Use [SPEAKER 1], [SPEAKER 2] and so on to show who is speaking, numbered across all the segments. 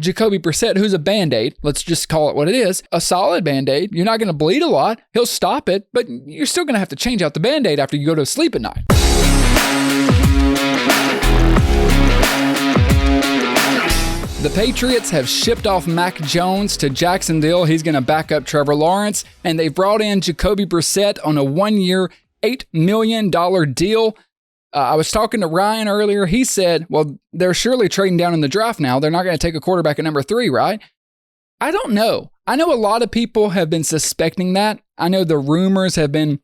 [SPEAKER 1] Jacoby Brissett, who's a Band-Aid. Let's just call it what it is. A solid Band-Aid. You're not going to bleed a lot. He'll stop it, but you're still going to have to change out the Band-Aid after you go to sleep at night. The Patriots have shipped off Mac Jones to Jacksonville. He's going to back up Trevor Lawrence, and they brought in Jacoby Brissett on a 1-year, $8 million deal. I was talking to Ryan earlier. He said, well, they're surely trading down in the draft now. They're not going to take a quarterback at number 3, right? I don't know. I know a lot of people have been suspecting that. I know the rumors have been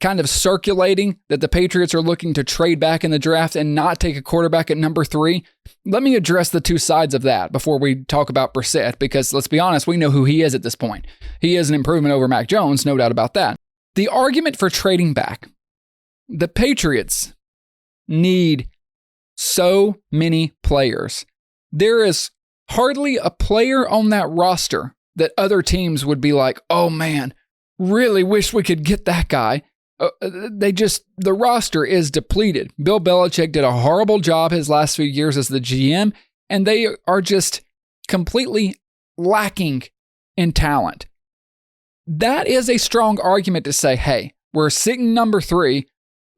[SPEAKER 1] kind of circulating that the Patriots are looking to trade back in the draft and not take a quarterback at number 3. Let me address the two sides of that before we talk about Brissett, because let's be honest, we know who he is at this point. He is an improvement over Mac Jones, no doubt about that. The argument for trading back, the Patriots need so many players. There is hardly a player on that roster that other teams would be like, oh man, really wish we could get that guy. The roster is depleted. Bill Belichick did a horrible job his last few years as the GM, and they are just completely lacking in talent. That is a strong argument to say, hey, we're sitting number 3.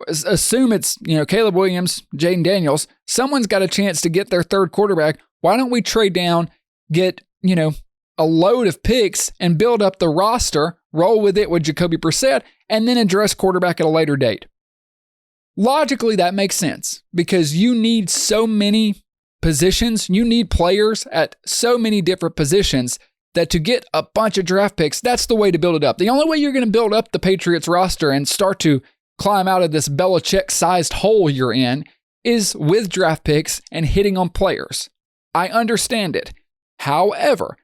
[SPEAKER 1] Assume it's, Caleb Williams, Jaden Daniels. Someone's got a chance to get their third quarterback. Why don't we trade down, get, a load of picks and build up the roster, roll with it with Jacoby Brissett, and then address quarterback at a later date? Logically, that makes sense because you need so many positions. You need players at so many different positions that to get a bunch of draft picks, that's the way to build it up. The only way you're going to build up the Patriots roster and start to climb out of this Belichick-sized hole you're in is with draft picks and hitting on players. I understand it. However,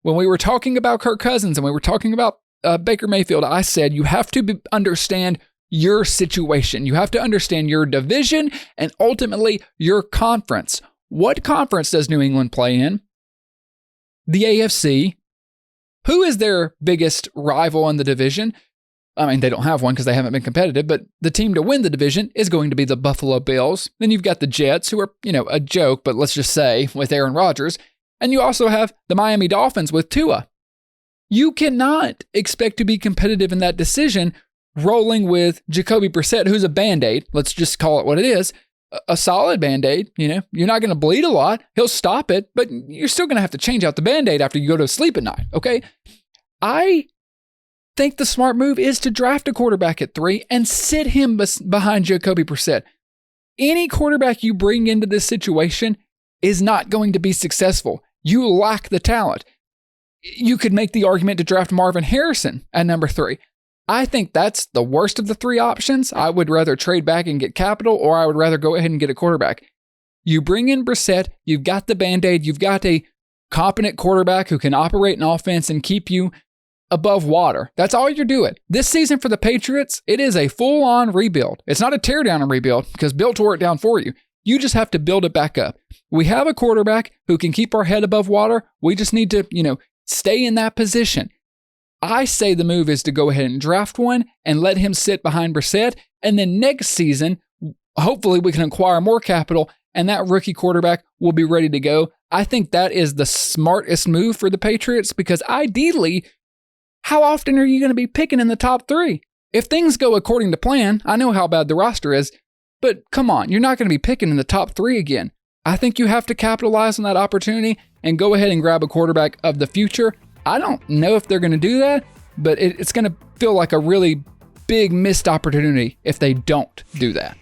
[SPEAKER 1] when we were talking about Kirk Cousins and we were talking about Baker Mayfield, I said you have to understand your situation. You have to understand your division and ultimately your conference. What conference does New England play in? The AFC. Who is their biggest rival in the division? I mean, they don't have one because they haven't been competitive, but the team to win the division is going to be the Buffalo Bills. Then you've got the Jets, who are, a joke, but let's just say with Aaron Rodgers. And you also have the Miami Dolphins with Tua. You cannot expect to be competitive in that decision rolling with Jacoby Brissett, who's a Band-Aid. Let's just call it what it is. A solid Band-Aid. You're not going to bleed a lot. He'll stop it, but you're still going to have to change out the Band-Aid after you go to sleep at night, okay? I think the smart move is to draft a quarterback at 3 and sit him behind Jacoby Brissett. Any quarterback you bring into this situation is not going to be successful. You lack the talent. You could make the argument to draft Marvin Harrison at number 3. I think that's the worst of the 3 options. I would rather trade back and get capital, or I would rather go ahead and get a quarterback. You bring in Brissett, you've got the Band-Aid, you've got a competent quarterback who can operate an offense and keep you above water. That's all you're doing. This season for the Patriots, it is a full-on rebuild. It's not a tear-down and rebuild because Bill tore it down for you. You just have to build it back up. We have a quarterback who can keep our head above water. We just need to, stay in that position. I say the move is to go ahead and draft one and let him sit behind Brissett. And then next season, hopefully we can acquire more capital and that rookie quarterback will be ready to go. I think that is the smartest move for the Patriots because ideally, how often are you going to be picking in the top 3? If things go according to plan, I know how bad the roster is, but come on, you're not going to be picking in the top 3 again. I think you have to capitalize on that opportunity and go ahead and grab a quarterback of the future. I don't know if they're going to do that, but it's going to feel like a really big missed opportunity if they don't do that.